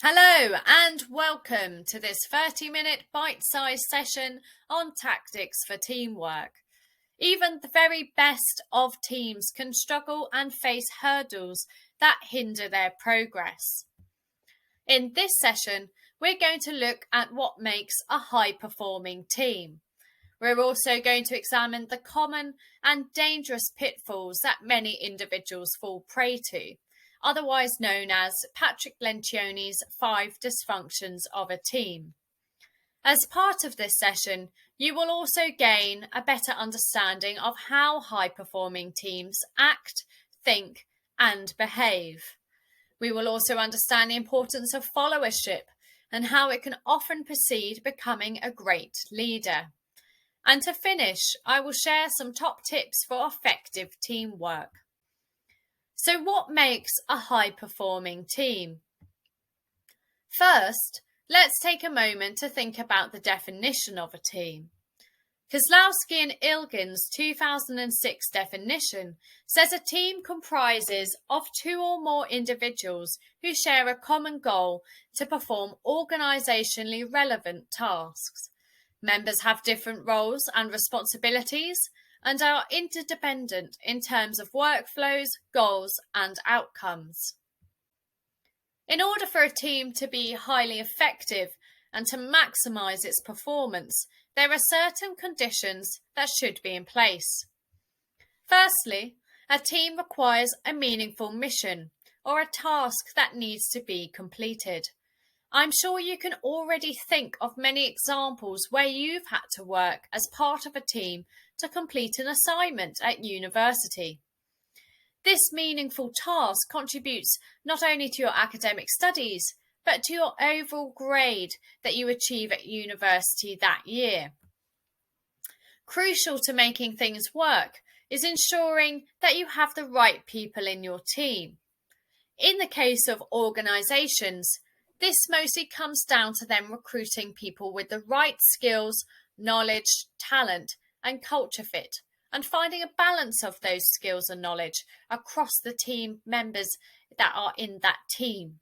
Hello and welcome to this 30-minute bite-sized session on tactics for teamwork. Even the very best of teams can struggle and face hurdles that hinder their progress. In this session, we're going to look at what makes a high-performing team. We're also going to examine the common and dangerous pitfalls that many individuals fall prey to, otherwise known as Patrick Lencioni's 5 dysfunctions of a team. As part of this session, you will also gain a better understanding of how high-performing teams act, think, and behave. We will also understand the importance of followership and how it can often precede becoming a great leader. And to finish, I will share some top tips for effective teamwork. So what makes a high-performing team? First, let's take a moment to think about the definition of a team. Kozlowski and Ilgin's 2006 definition says a team comprises of 2 or more individuals who share a common goal to perform organisationally relevant tasks. Members have different roles and responsibilities and are interdependent in terms of workflows, goals, and outcomes. In order for a team to be highly effective and to maximise its performance, there are certain conditions that should be in place. Firstly, a team requires a meaningful mission or a task that needs to be completed. I'm sure you can already think of many examples where you've had to work as part of a team to complete an assignment at university. This meaningful task contributes not only to your academic studies, but to your overall grade that you achieve at university that year. Crucial to making things work is ensuring that you have the right people in your team. In the case of organisations, this mostly comes down to them recruiting people with the right skills, knowledge, talent, and culture fit, and finding a balance of those skills and knowledge across the team members that are in that team.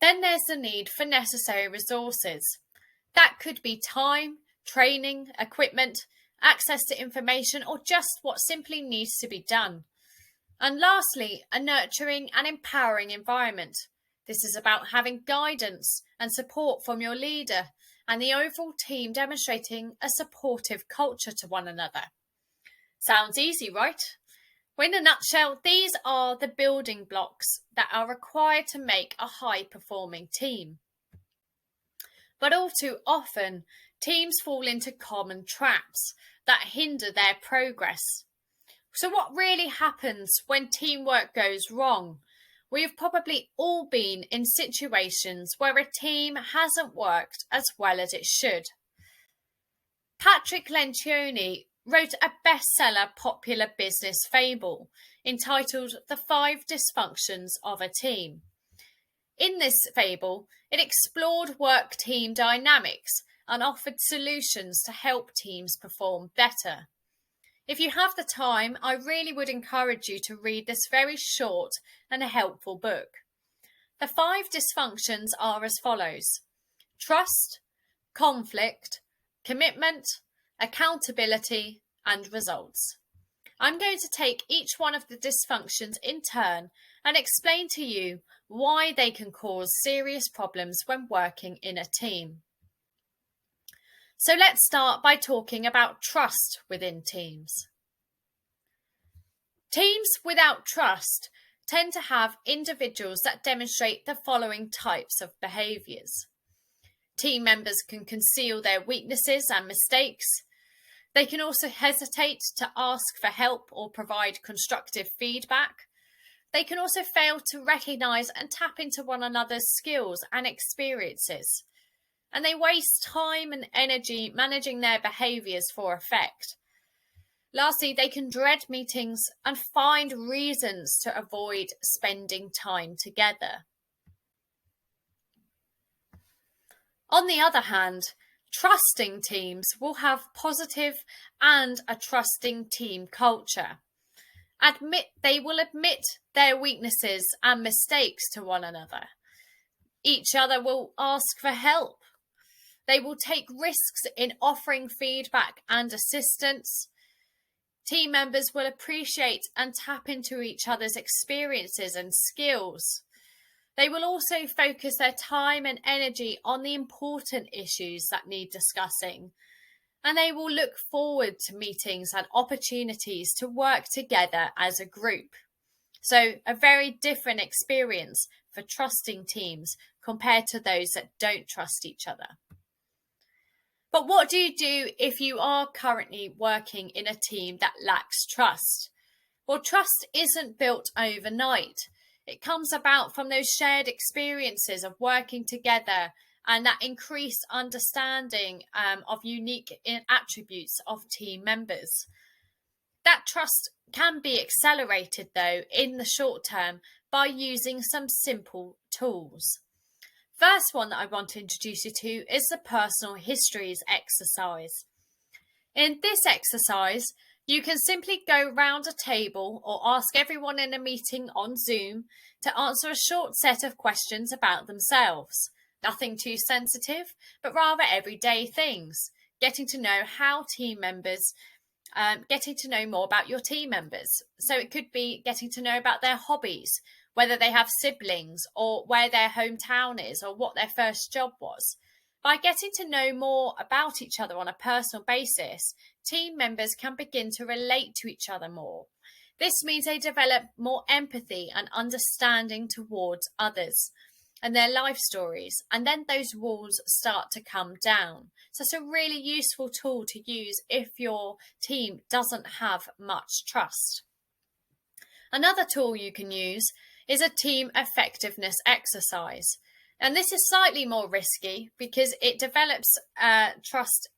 Then there's the need for necessary resources. That could be time, training, equipment, access to information, or just what simply needs to be done. And lastly, a nurturing and empowering environment. This is about having guidance and support from your leader and the overall team demonstrating a supportive culture to one another. Sounds easy, right? Well, in a nutshell, these are the building blocks that are required to make a high-performing team. But all too often, teams fall into common traps that hinder their progress. So what really happens when teamwork goes wrong? We have probably all been in situations where a team hasn't worked as well as it should. Patrick Lencioni wrote a bestseller popular business fable entitled The 5 Dysfunctions of a Team. In this fable, it explored work team dynamics and offered solutions to help teams perform better. If you have the time, I really would encourage you to read this very short and helpful book. The 5 dysfunctions are as follows: trust, conflict, commitment, accountability, and results. I'm going to take each one of the dysfunctions in turn and explain to you why they can cause serious problems when working in a team. So let's start by talking about trust within teams. Teams without trust tend to have individuals that demonstrate the following types of behaviours. Team members can conceal their weaknesses and mistakes. They can also hesitate to ask for help or provide constructive feedback. They can also fail to recognise and tap into one another's skills and experiences. And they waste time and energy managing their behaviours for effect. Lastly, they can dread meetings and find reasons to avoid spending time together. On the other hand, trusting teams will have positive and a trusting team culture. They will admit their weaknesses and mistakes to one another. Each other will ask for help. They will take risks in offering feedback and assistance. Team members will appreciate and tap into each other's experiences and skills. They will also focus their time and energy on the important issues that need discussing. And they will look forward to meetings and opportunities to work together as a group. So a very different experience for trusting teams compared to those that don't trust each other. But what do you do if you are currently working in a team that lacks trust? Well, trust isn't built overnight. It comes about from those shared experiences of working together and that increased understanding of unique attributes of team members. That trust can be accelerated, though, in the short term by using some simple tools. First one that I want to introduce you to is the personal histories exercise. In this exercise, you can simply go round a table or ask everyone in a meeting on Zoom to answer a short set of questions about themselves. Nothing too sensitive, but rather everyday things. Getting to know how team members, getting to know more about your team members. So it could be getting to know about their hobbies, whether they have siblings or where their hometown is or what their first job was. By getting to know more about each other on a personal basis, team members can begin to relate to each other more. This means they develop more empathy and understanding towards others and their life stories, and then those walls start to come down. So it's a really useful tool to use if your team doesn't have much trust. Another tool you can use is a team effectiveness exercise. And this is slightly more risky because it develops trust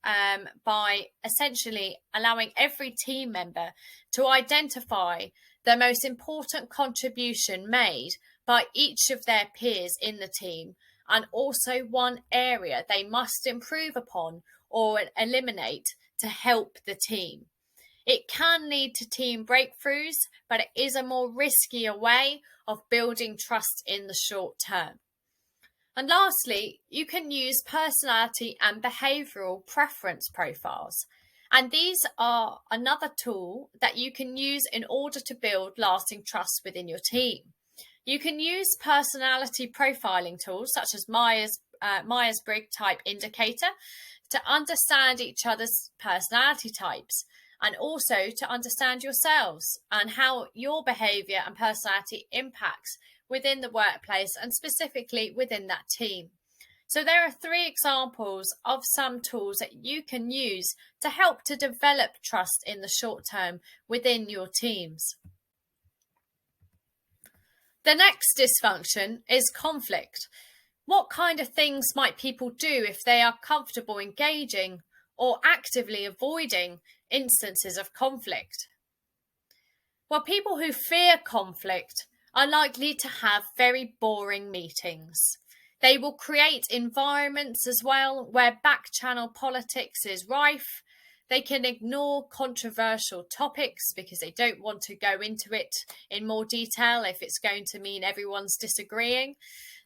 by essentially allowing every team member to identify the most important contribution made by each of their peers in the team, and also one area they must improve upon or eliminate to help the team. It can lead to team breakthroughs, but it is a more riskier way of building trust in the short term. And lastly, you can use personality and behavioural preference profiles. And these are another tool that you can use in order to build lasting trust within your team. You can use personality profiling tools such as Myers-Briggs type indicator to understand each other's personality types, and also to understand yourselves and how your behaviour and personality impacts within the workplace and specifically within that team. So there are 3 examples of some tools that you can use to help to develop trust in the short term within your teams. The next dysfunction is conflict. What kind of things might people do if they are comfortable engaging or actively avoiding instances of conflict? Well, people who fear conflict are likely to have very boring meetings. They will create environments as well where back-channel politics is rife. They can ignore controversial topics because they don't want to go into it in more detail if it's going to mean everyone's disagreeing.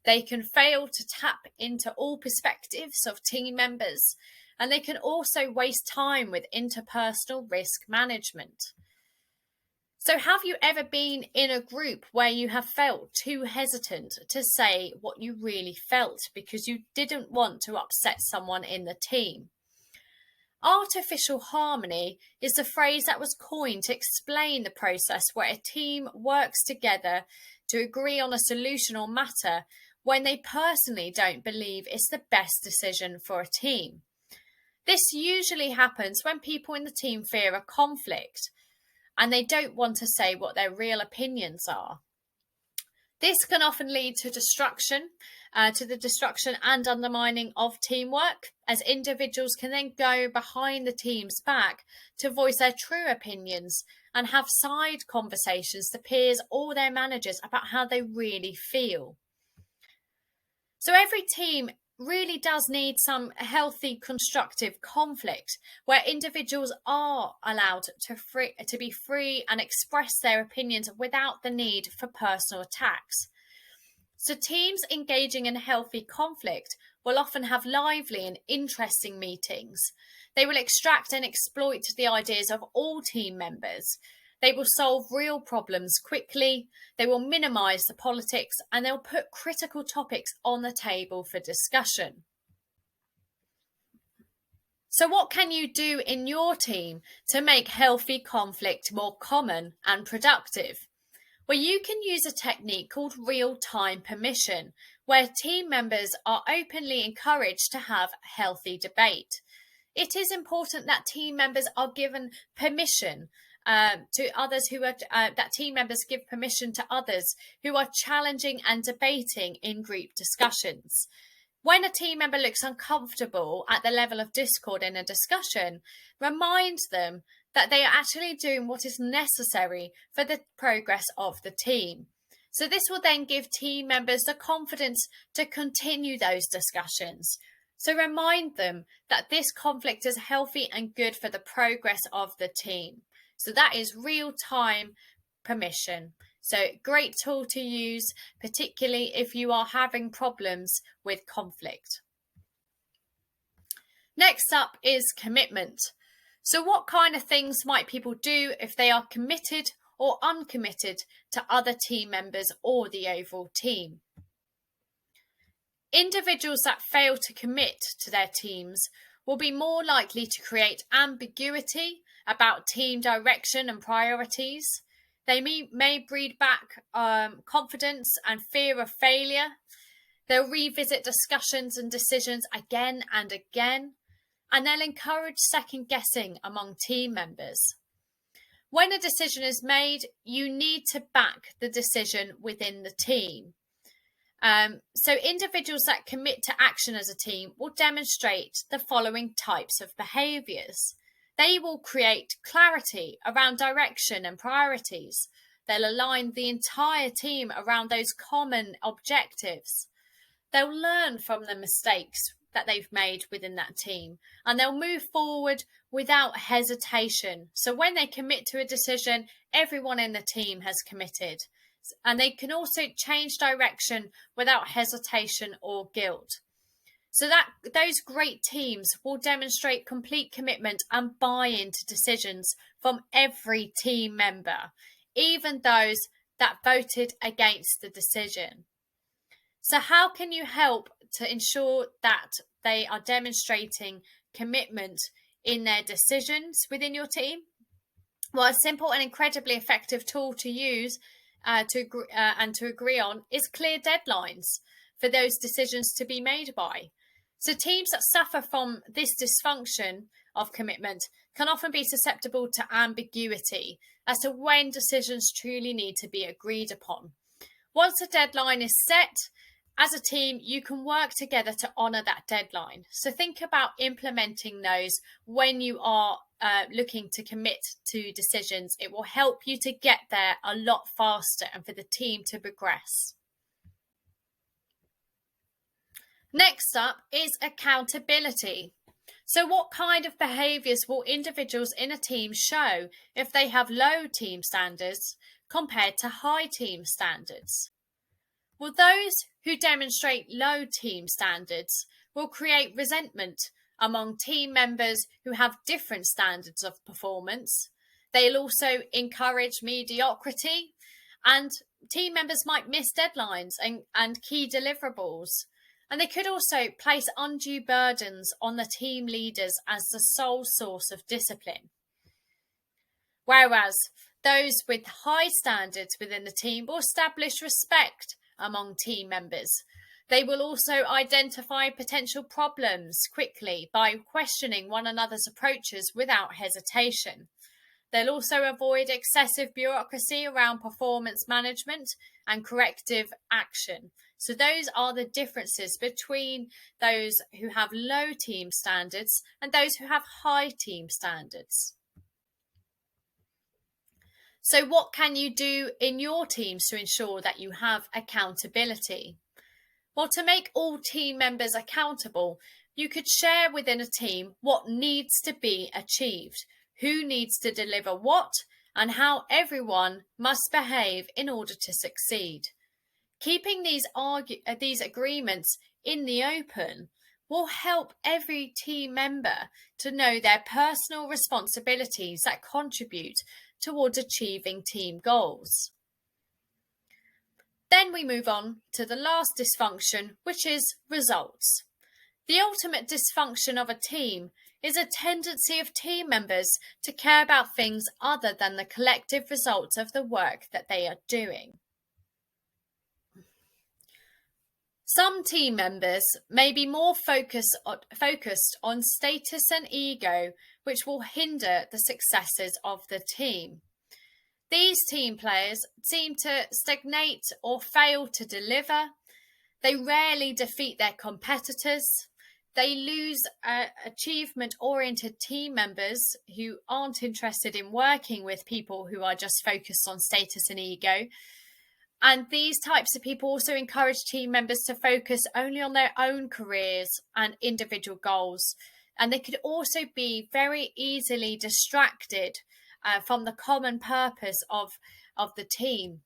They can fail to tap into all perspectives of team members, and they can also waste time with interpersonal risk management. So have you ever been in a group where you have felt too hesitant to say what you really felt because you didn't want to upset someone in the team? Artificial harmony is the phrase that was coined to explain the process where a team works together to agree on a solution or matter when they personally don't believe it's the best decision for a team. This usually happens when people in the team fear a conflict and they don't want to say what their real opinions are. This can often lead to the destruction and undermining of teamwork, as individuals can then go behind the team's back to voice their true opinions and have side conversations to peers or their managers about how they really feel. So every team really does need some healthy, constructive conflict where individuals are allowed to be free and express their opinions without the need for personal attacks. So teams engaging in healthy conflict will often have lively and interesting meetings. They will extract and exploit the ideas of all team members. They will solve real problems quickly. They will minimize the politics, and they'll put critical topics on the table for discussion. So what can you do in your team to make healthy conflict more common and productive? Well, you can use a technique called real-time permission, where team members are openly encouraged to have healthy debate. It is important that team members are given permission to others who are that team members give permission to others who are challenging and debating in group discussions. When a team member looks uncomfortable at the level of discord in a discussion, remind them that they are actually doing what is necessary for the progress of the team. So this will then give team members the confidence to continue those discussions. So remind them that this conflict is healthy and good for the progress of the team. So that is real-time permission. So great tool to use, particularly if you are having problems with conflict. Next up is commitment. So what kind of things might people do if they are committed or uncommitted to other team members or the overall team? Individuals that fail to commit to their teams will be more likely to create ambiguity about team direction and priorities. They may breed back confidence and fear of failure. They'll revisit discussions and decisions again and again, and they'll encourage second guessing among team members. When a decision is made, you need to back the decision within the team. So individuals that commit to action as a team will demonstrate the following types of behaviours. They will create clarity around direction and priorities. They'll align the entire team around those common objectives. They'll learn from the mistakes that they've made within that team, and they'll move forward without hesitation. So when they commit to a decision, everyone in the team has committed. And they can also change direction without hesitation or guilt. So that those great teams will demonstrate complete commitment and buy-in to decisions from every team member, even those that voted against the decision. So how can you help to ensure that they are demonstrating commitment in their decisions within your team? Well, a simple and incredibly effective tool to use to agree on is clear deadlines for those decisions to be made by. So teams that suffer from this dysfunction of commitment can often be susceptible to ambiguity as to when decisions truly need to be agreed upon. Once a deadline is set, as a team, you can work together to honour that deadline. So think about implementing those when you are looking to commit to decisions. It will help you to get there a lot faster and for the team to progress. Next up is accountability. So what kind of behaviours will individuals in a team show if they have low team standards compared to high team standards? Well, those who demonstrate low team standards will create resentment among team members who have different standards of performance. They'll also encourage mediocrity, and team members might miss deadlines and key deliverables. And they could also place undue burdens on the team leaders as the sole source of discipline. Whereas those with high standards within the team will establish respect among team members. They will also identify potential problems quickly by questioning one another's approaches without hesitation. They'll also avoid excessive bureaucracy around performance management and corrective action. So those are the differences between those who have low team standards and those who have high team standards. So what can you do in your teams to ensure that you have accountability? Well, to make all team members accountable, you could share within a team what needs to be achieved, who needs to deliver what, and how everyone must behave in order to succeed. Keeping these agreements in the open will help every team member to know their personal responsibilities that contribute towards achieving team goals. Then we move on to the last dysfunction, which is results. The ultimate dysfunction of a team is a tendency of team members to care about things other than the collective results of the work that they are doing. Some team members may be more focused on status and ego, which will hinder the successes of the team. These team players seem to stagnate or fail to deliver. They rarely defeat their competitors. They lose achievement-oriented team members who aren't interested in working with people who are just focused on status and ego. And these types of people also encourage team members to focus only on their own careers and individual goals. And they could also be very easily distracted from the common purpose of the team.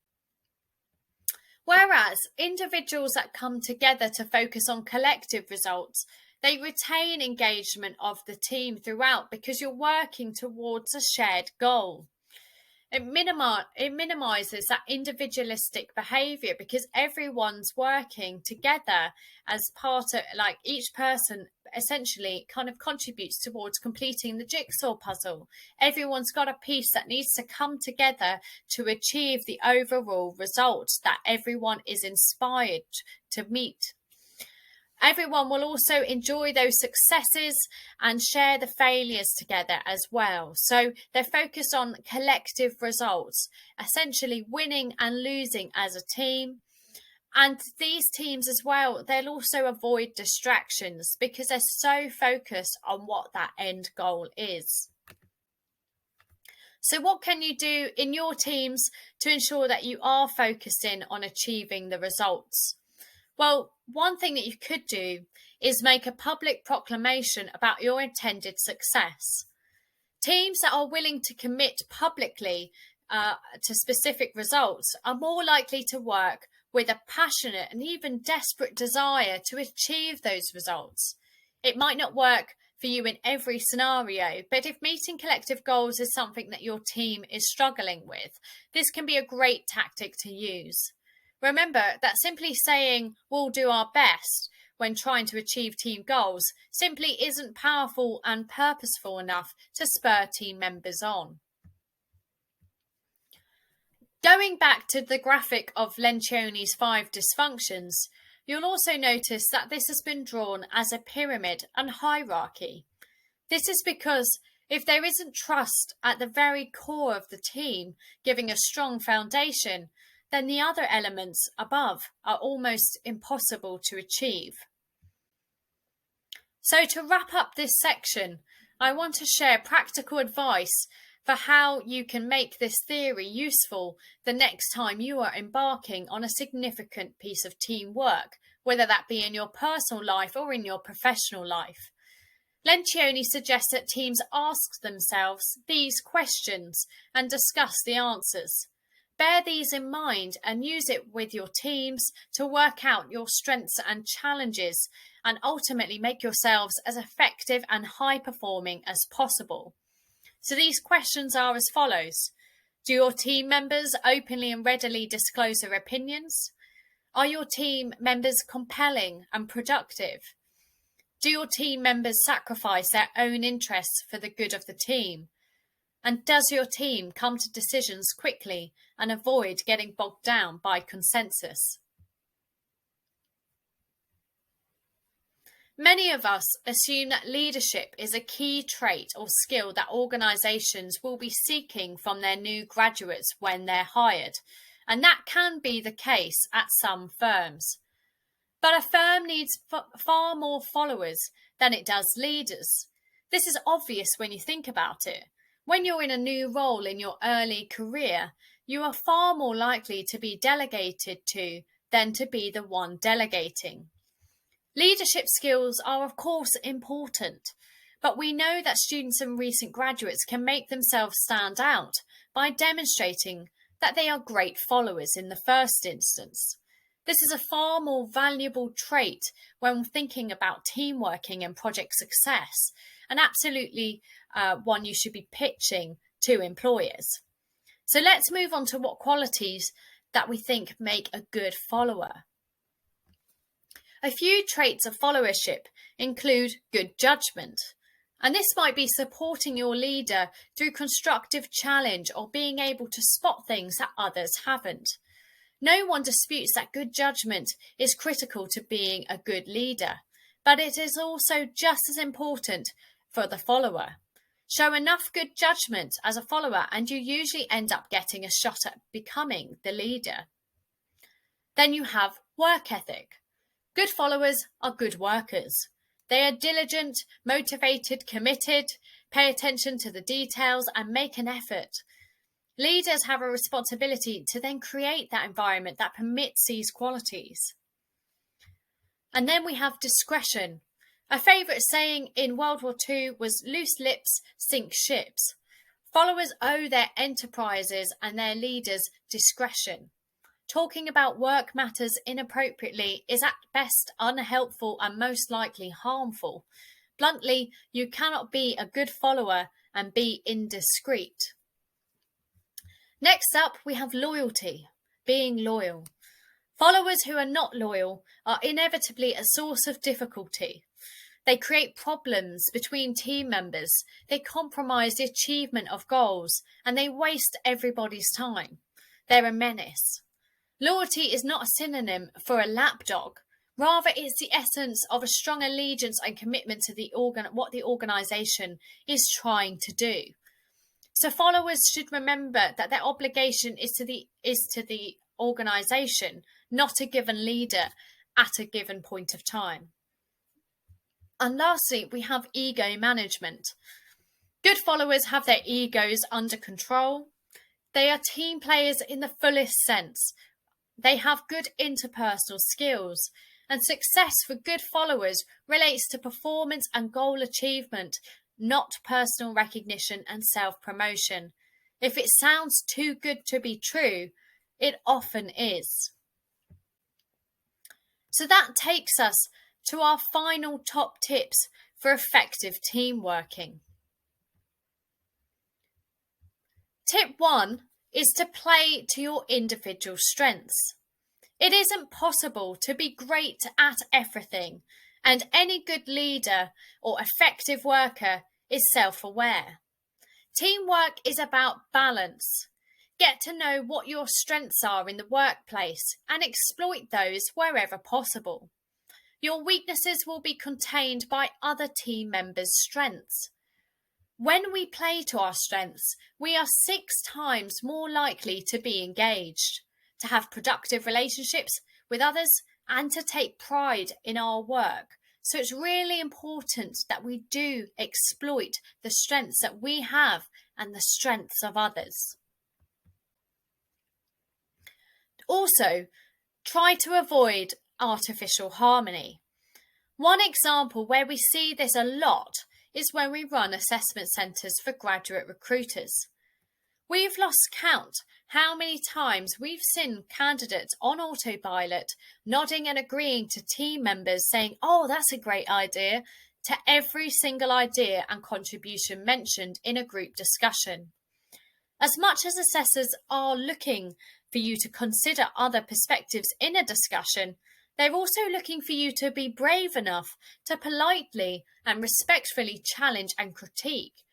Whereas individuals that come together to focus on collective results, they retain engagement of the team throughout because you're working towards a shared goal. It minimizes that individualistic behavior because everyone's working together as part of, like, each person essentially kind of contributes towards completing the jigsaw puzzle. Everyone's got a piece that needs to come together to achieve the overall result that everyone is inspired to meet. Everyone will also enjoy those successes and share the failures together as well. So they're focused on collective results, essentially winning and losing as a team. And these teams as well, they'll also avoid distractions because they're so focused on what that end goal is. So what can you do in your teams to ensure that you are focusing on achieving the results? Well, one thing that you could do is make a public proclamation about your intended success. Teams that are willing to commit publicly to specific results are more likely to work with a passionate and even desperate desire to achieve those results. It might not work for you in every scenario, but if meeting collective goals is something that your team is struggling with, this can be a great tactic to use. Remember that simply saying we'll do our best when trying to achieve team goals simply isn't powerful and purposeful enough to spur team members on. Going back to the graphic of Lencioni's 5 dysfunctions, you'll also notice that this has been drawn as a pyramid and hierarchy. This is because if there isn't trust at the very core of the team, giving a strong foundation, then the other elements above are almost impossible to achieve. So to wrap up this section, I want to share practical advice for how you can make this theory useful the next time you are embarking on a significant piece of teamwork, whether that be in your personal life or in your professional life. Lencioni suggests that teams ask themselves these questions and discuss the answers. Bear these in mind and use it with your teams to work out your strengths and challenges and ultimately make yourselves as effective and high-performing as possible. So these questions are as follows. Do your team members openly and readily disclose their opinions? Are your team members compelling and productive? Do your team members sacrifice their own interests for the good of the team? And does your team come to decisions quickly and avoid getting bogged down by consensus? Many of us assume that leadership is a key trait or skill that organisations will be seeking from their new graduates when they're hired, and that can be the case at some firms. But a firm needs far more followers than it does leaders. This is obvious when you think about it. When you're in a new role in your early career, you are far more likely to be delegated to than to be the one delegating. Leadership skills are, of course, important, but we know that students and recent graduates can make themselves stand out by demonstrating that they are great followers in the first instance. This is a far more valuable trait when thinking about team working and project success, and absolutely one you should be pitching to employers. So let's move on to what qualities that we think make a good follower. A few traits of followership include good judgment, and this might be supporting your leader through constructive challenge or being able to spot things that others haven't. No one disputes that good judgment is critical to being a good leader, but it is also just as important for the follower. Show enough good judgment as a follower and you usually end up getting a shot at becoming the leader. Then you have work ethic. Good followers are good workers. They are diligent, motivated, committed, pay attention to the details and make an effort. Leaders have a responsibility to then create that environment that permits these qualities. And then we have discretion. A favourite saying in World War II was loose lips sink ships. Followers owe their enterprises and their leaders discretion. Talking about work matters inappropriately is at best unhelpful and most likely harmful. Bluntly, you cannot be a good follower and be indiscreet. Next up, we have loyalty, being loyal. Followers who are not loyal are inevitably a source of difficulty. They create problems between team members, they compromise the achievement of goals, and they waste everybody's time. They're a menace. Loyalty is not a synonym for a lapdog. Rather, it's the essence of a strong allegiance and commitment to what the organisation is trying to do. So followers should remember that their obligation is to the organisation, not a given leader at a given point of time. And lastly, we have ego management. Good followers have their egos under control. They are team players in the fullest sense. They have good interpersonal skills, and success for good followers relates to performance and goal achievement, not personal recognition and self-promotion. If it sounds too good to be true, it often is. So that takes us to our final top tips for effective team working. Tip 1 is to play to your individual strengths. It isn't possible to be great at everything, and any good leader or effective worker is self-aware. Teamwork is about balance. Get to know what your strengths are in the workplace and exploit those wherever possible. Your weaknesses will be contained by other team members' strengths. When we play to our strengths, we are 6 times more likely to be engaged, to have productive relationships with others, and to take pride in our work. So it's really important that we do exploit the strengths that we have and the strengths of others. Also, try to avoid artificial harmony. One example where we see this a lot is when we run assessment centres for graduate recruiters. We've lost count how many times we've seen candidates on autopilot nodding and agreeing to team members saying, "Oh, that's a great idea," to every single idea and contribution mentioned in a group discussion. As much as assessors are looking for you to consider other perspectives in a discussion, they're also looking for you to be brave enough to politely and respectfully challenge and critique.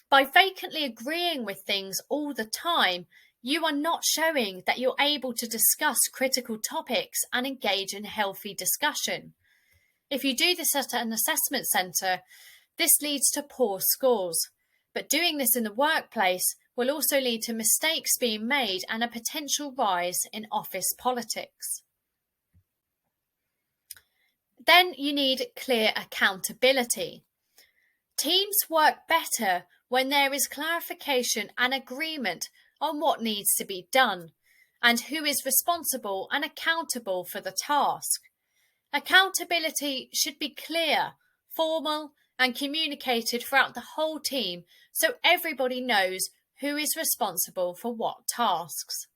By vacantly agreeing with things all the time, you are not showing that you're able to discuss critical topics and engage in healthy discussion. If you do this at an assessment centre, this leads to poor scores. But doing this in the workplace will also lead to mistakes being made and a potential rise in office politics. Then you need clear accountability. Teams work better when there is clarification and agreement on what needs to be done and who is responsible and accountable for the task. Accountability should be clear, formal, and communicated throughout the whole team so everybody knows who is responsible for what tasks.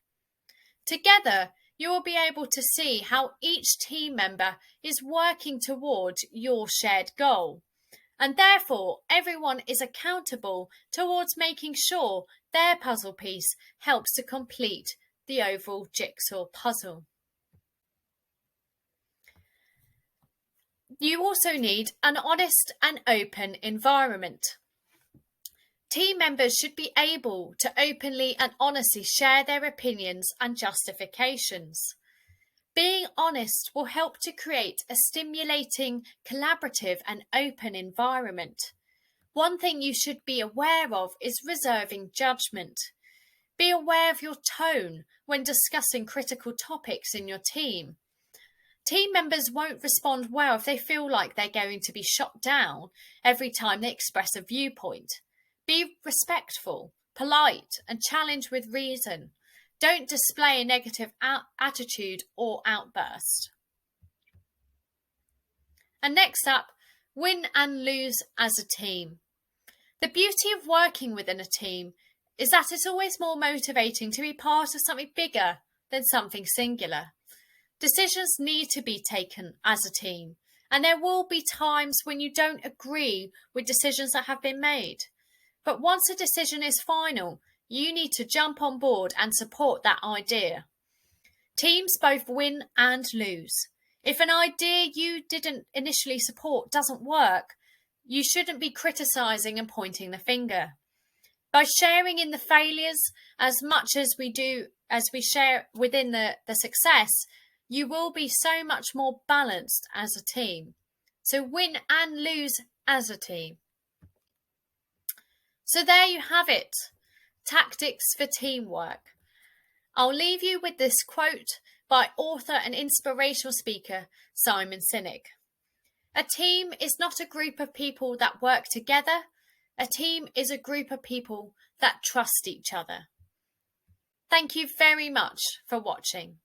Together, you will be able to see how each team member is working towards your shared goal. And therefore, everyone is accountable towards making sure their puzzle piece helps to complete the overall jigsaw puzzle. You also need an honest and open environment. Team members should be able to openly and honestly share their opinions and justifications. Being honest will help to create a stimulating, collaborative and open environment. One thing you should be aware of is reserving judgment. Be aware of your tone when discussing critical topics in your team. Team members won't respond well if they feel like they're going to be shot down every time they express a viewpoint. Be respectful, polite, and challenge with reason. Don't display a negative attitude or outburst. And next up, win and lose as a team. The beauty of working within a team is that it's always more motivating to be part of something bigger than something singular. Decisions need to be taken as a team, and there will be times when you don't agree with decisions that have been made. But once a decision is final, you need to jump on board and support that idea. Teams both win and lose. If an idea you didn't initially support doesn't work, you shouldn't be criticising and pointing the finger. By sharing in the failures as much as we share within the success, you will be so much more balanced as a team. So win and lose as a team. So there you have it. Tactics for teamwork. I'll leave you with this quote by author and inspirational speaker Simon Sinek. A team is not a group of people that work together. A team is a group of people that trust each other. Thank you very much for watching.